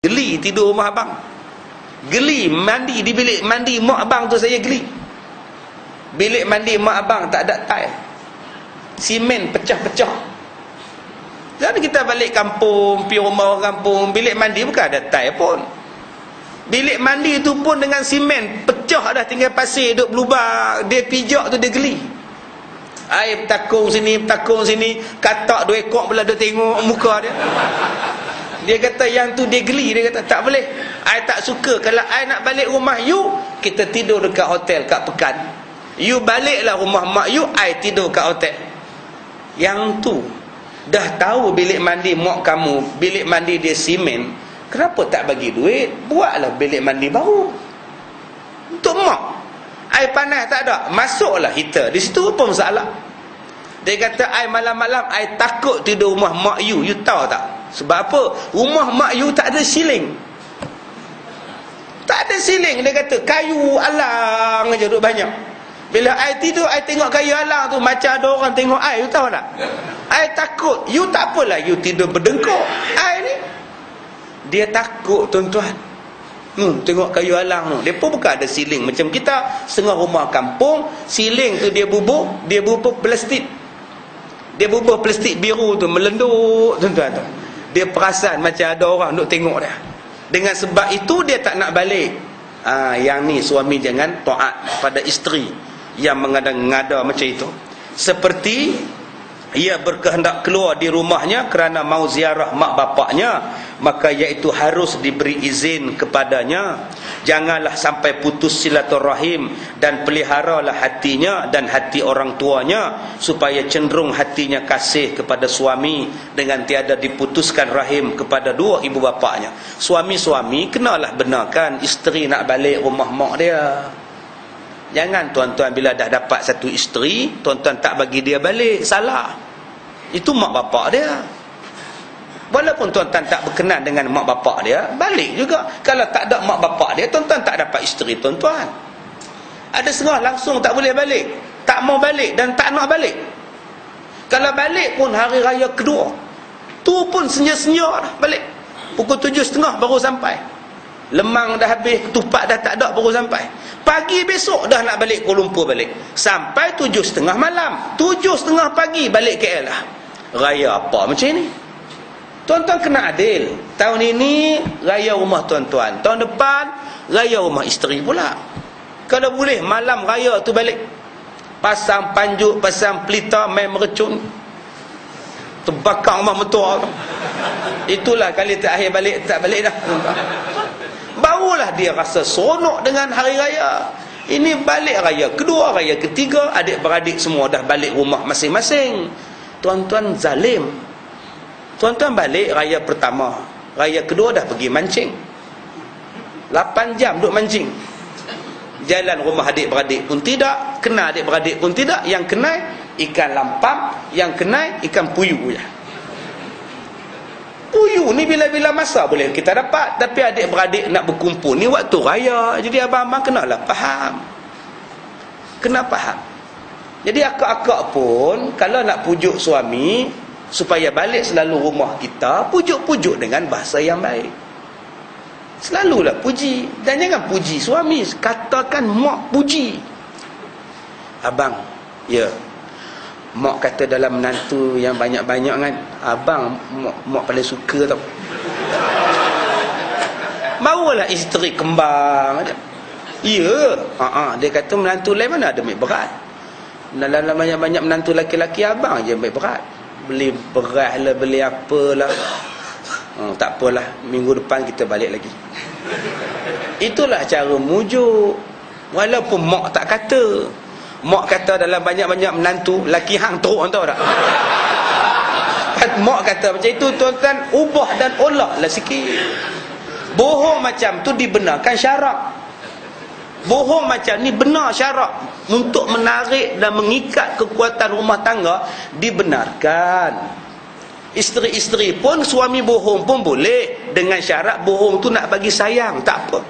Geli tidur rumah abang. Geli mandi di bilik mandi mak abang tu, saya geli. Bilik mandi mak abang tak ada tile, simen pecah-pecah. Jadi kita balik kampung, pergi rumah orang kampung, bilik mandi bukan ada tile pun. Bilik mandi tu pun dengan simen pecah dah, tinggal pasir duk berlubang. Dia pijak tu dia geli. Air bertakung sini, katak 2 ekor pula dia tengok muka dia. Dia kata yang tu dia geli. Dia kata tak boleh, I tak suka. Kalau I nak balik rumah you, kita tidur dekat hotel kat Pekan. You baliklah rumah mak you, I tidur kat hotel. Yang tu dah tahu bilik mandi mak kamu, bilik mandi dia simen, kenapa tak bagi duit, buatlah bilik mandi baru untuk mak. Air panas tak ada, masuklah heater di situ, apa masalah? Dia kata I malam-malam I takut tidur rumah mak you. You tahu tak sebab apa? Rumah mak you tak ada siling. Tak ada siling. Dia kata kayu alang aja duk banyak. Bila I tidur, I tengok kayu alang tu macam ada orang tengok I. You tahu tak? I takut. You tak apalah, you tidur berdengkok. I ni dia takut, tuan-tuan. Tengok kayu alang tu. Dia pun bukan ada siling macam kita. Setengah rumah kampung, siling tu dia bubuh plastik. Dia bubuh plastik biru tu melenduk, tuan-tuan tu. Dia perasan macam ada orang duk tengok dia. Dengan sebab itu dia tak nak balik. Yang ni suami jangan taat pada isteri yang mengada-ngada macam itu. Seperti ia berkehendak keluar di rumahnya kerana mau ziarah mak bapaknya, maka iaitu harus diberi izin kepadanya. Janganlah sampai putus silaturahim, dan peliharalah hatinya dan hati orang tuanya supaya cenderung hatinya kasih kepada suami dengan tiada diputuskan rahim kepada dua ibu bapaknya. Suami-suami kenalah benarkan isteri nak balik rumah mak dia. Jangan tuan-tuan bila dah dapat satu isteri, tuan-tuan tak bagi dia balik, salah. Itu mak bapak dia. Walaupun tuan-tuan tak berkenan dengan mak bapak dia, balik juga. Kalau tak ada mak bapak dia, tuan-tuan tak dapat isteri tuan-tuan. Ada setengah langsung tak boleh balik, tak mau balik dan tak nak balik. Kalau balik pun hari raya kedua, tu pun senyap-senyap dah balik. Pukul 7.30 baru sampai. Lemang dah habis, ketupat dah tak ada baru sampai. Pagi besok dah nak balik Kuala Lumpur balik. Sampai 7.30 malam. 7.30 pagi balik KL lah. Raya apa macam ni? Tuan-tuan kena adil. Tahun ini raya rumah tuan-tuan, tahun depan raya rumah isteri pula. Kalau boleh malam raya tu balik, pasang panjuk, pasang pelita, main merecun, terbakar rumah mertua. Itulah kali terakhir balik, tak balik dah. Barulah dia rasa seronok dengan hari raya. Ini balik raya kedua, raya ketiga, adik-beradik semua dah balik rumah masing-masing. Tuan-tuan zalim. Tuan-tuan balik raya pertama, raya kedua dah pergi mancing, 8 jam duduk mancing. Jalan rumah adik-beradik pun tidak, kena adik-beradik pun tidak. Yang kenai ikan lampam, yang kenai ikan puyuh je. Puyuh ni bila-bila masa boleh kita dapat, tapi adik-beradik nak berkumpul ni waktu raya. Jadi abang-abang kenalah faham, kena faham. Jadi akak-akak pun kalau nak pujuk suami supaya balik selalu rumah kita, pujuk-pujuk dengan bahasa yang baik. Selalulah puji. Dan jangan puji suami, katakan mak puji. Abang, ya, mak kata dalam menantu yang banyak-banyak kan, abang mak paling suka tau. Barulah isteri kembang. Ya, dia kata menantu lain mana ada ambil berat. Dalam banyak-banyak menantu laki-laki, abang je ambil berat. Beli beras lah, beli apalah. Tak apalah, minggu depan kita balik lagi. Itulah cara mujuk. Walaupun mak tak kata. Mak kata dalam banyak-banyak menantu, laki hang teruk, tahu tak? Mak kata macam itu, tuan-tuan, ubah dan olah lah sikit. Bohong macam tu dibenarkan syarak. Bohong macam ni benar syarak. Untuk menarik dan mengikat kekuatan rumah tangga dibenarkan. Isteri-isteri pun, suami bohong pun boleh, dengan syarat bohong tu nak bagi sayang, tak apa.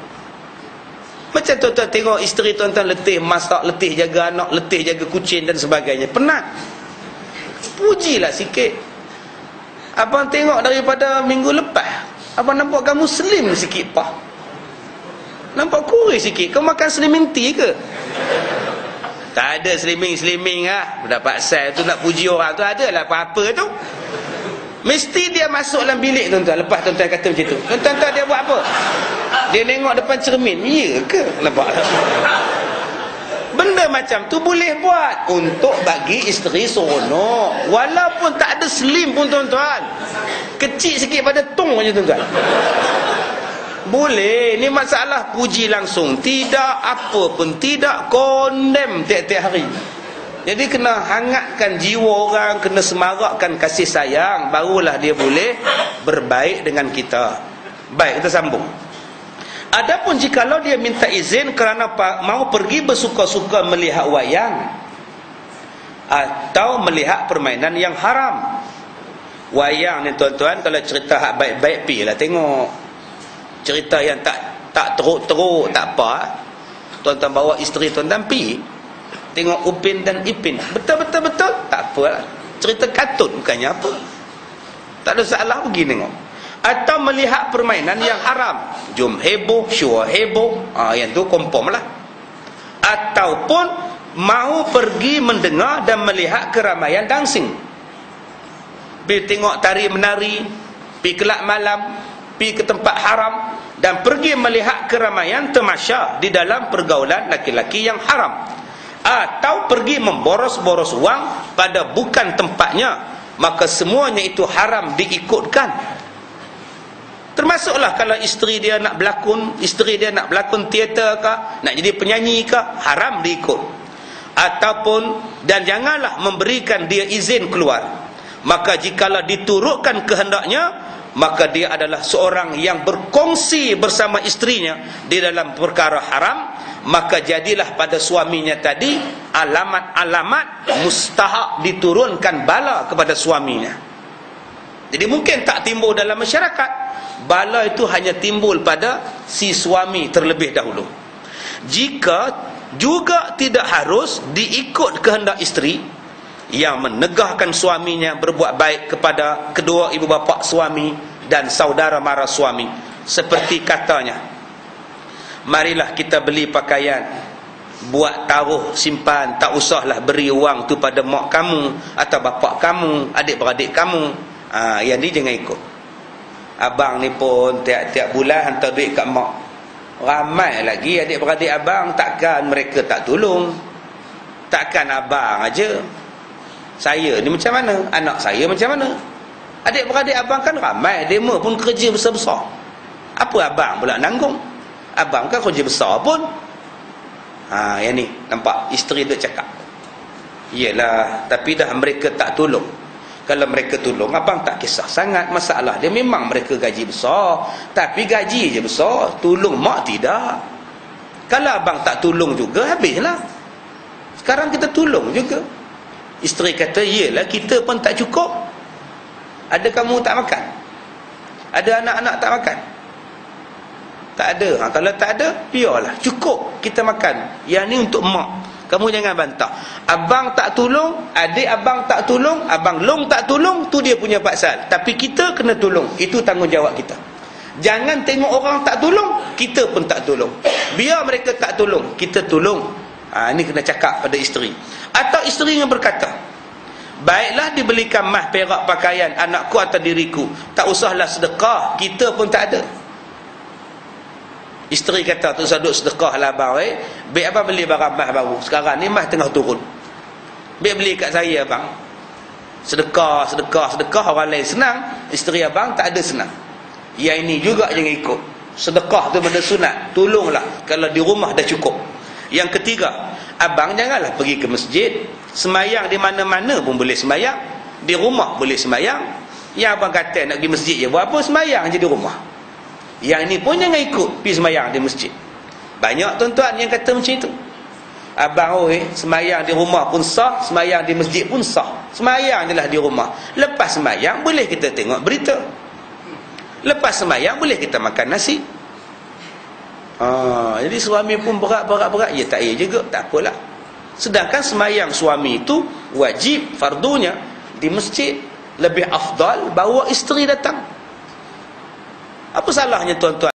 Macam tuan-tuan tengok isteri tuan-tuan letih masak, letih jaga anak, letih jaga kucing dan sebagainya, penat. Pujilah sikit. Abang tengok daripada minggu lepas, Abang nampak kamu slim sikit pak. Nampak kurus sikit. Kau makan slimming tea ke? Tak ada slimming lah. Dapat sel tu nak puji orang tu ada lah apa-apa tu. Mesti dia masuk dalam bilik tuan-tuan. Lepas tuan-tuan kata macam tu. Tuan-tuan dia buat apa? Dia tengok depan cermin. Ya ke? Nampak tak? Benda macam tu boleh buat untuk bagi isteri seronok. Walaupun tak ada slim pun tuan-tuan. Kecil sikit pada tong je tuan-tuan. Boleh. Ni masalah puji langsung. Tidak apa pun. Tidak condemn tiap-tiap hari. Jadi kena hangatkan jiwa orang. Kena semarakkan kasih sayang. Barulah dia boleh berbaik dengan kita. Baik, kita sambung. Adapun jikalau dia minta izin kerana mau pergi bersuka-suka melihat wayang atau melihat permainan yang haram. Wayang ni tuan-tuan, kalau cerita hak baik-baik pilah tengok. Cerita yang tak teruk-teruk tak apa. Tuan-tuan bawa isteri tuan-tuan pi tengok Upin dan Ipin. Betul-betul tak apa. Cerita kartun bukannya apa. Tak ada salah, pergi tengok. Atau melihat permainan yang haram. Jom heboh, syua heboh. Yang tu confirm lah. Ataupun mau pergi mendengar dan melihat keramaian dancing. Pergi tengok tari menari, pergi kelab malam, pergi ke tempat haram, dan pergi melihat keramaian tamasya di dalam pergaulan laki-laki yang haram. Atau pergi memboros-boros wang pada bukan tempatnya. Maka semuanya itu haram diikutkan. Termasuklah kalau isteri dia nak berlakon, isteri dia nak berlakon teater ke, nak jadi penyanyi ke, haram diikut. Ataupun, dan janganlah memberikan dia izin keluar. Maka jikalau diturutkan kehendaknya, maka dia adalah seorang yang berkongsi bersama isterinya di dalam perkara haram. Maka jadilah pada suaminya tadi alamat-alamat mustahak diturunkan bala kepada suaminya. Jadi mungkin tak timbul dalam masyarakat. Bala itu hanya timbul pada si suami terlebih dahulu. Jika juga tidak harus diikut kehendak isteri yang menegahkan suaminya berbuat baik kepada kedua ibu bapa suami dan saudara mara suami. Seperti katanya, marilah kita beli pakaian, buat taruh simpan, tak usahlah beri wang tu pada mak kamu atau bapa kamu, adik-beradik kamu. Yang ni jangan ikut. Abang ni pun tiap-tiap bulan hantar duit kat mak. Ramai lagi adik-beradik abang, takkan mereka tak tolong? Takkan abang aja? Saya ni macam mana? Anak saya macam mana? Adik-beradik abang kan ramai, demo pun kerja besar-besar. Apa abang pula nanggung? Abang kan kerja besar pun. Yang ni nampak isteri dia cakap. Yelah, tapi dah mereka tak tolong. Kalau mereka tolong, abang tak kisah sangat masalah dia. Memang mereka gaji besar, tapi gaji je besar, tolong mak tidak. Kalau abang tak tolong juga, habislah. Sekarang kita tolong juga. Isteri kata, yelah kita pun tak cukup. Ada kamu tak makan? Ada anak-anak tak makan? Tak ada. Kalau tak ada, biarlah, cukup kita makan. Yang ni untuk mak. Kamu jangan bantah. Abang tak tolong, adik abang tak tolong, abang long tak tolong, tu dia punya pasal. Tapi kita kena tolong. Itu tanggungjawab kita. Jangan tengok orang tak tolong, kita pun tak tolong. Biar mereka tak tolong, kita tolong. Ini kena cakap pada isteri. Atau isteri yang berkata, baiklah dibelikan mah perak pakaian anakku atau diriku, tak usahlah sedekah, kita pun tak ada. Isteri kata, tu saduk sedekah lah abang. Baik abang beli barang mah baru. Sekarang ni mah tengah turun. Baik beli kat saya abang. Sedekah orang lain senang. Isteri abang tak ada senang. Yang ini juga jangan ikut. Sedekah tu benda sunat. Tolonglah kalau di rumah dah cukup. Yang ketiga, abang janganlah pergi ke masjid. Semayang di mana-mana pun boleh semayang. Di rumah boleh semayang. Yang abang kata nak pergi masjid je, buat apa? Semayang je di rumah. Yang ini pun jangan ikut pergi semayang di masjid. Banyak tuan-tuan yang kata macam itu. Abang semayang di rumah pun sah, semayang di masjid pun sah. Semayang je lah di rumah. Lepas semayang boleh kita tengok berita. Lepas semayang boleh kita makan nasi. Jadi suami pun berat. Ya tak ya juga, tak apalah. Sedangkan semayang suami itu wajib, fardunya di masjid. Lebih afdal bawa isteri datang. Apa salahnya tuan-tuan?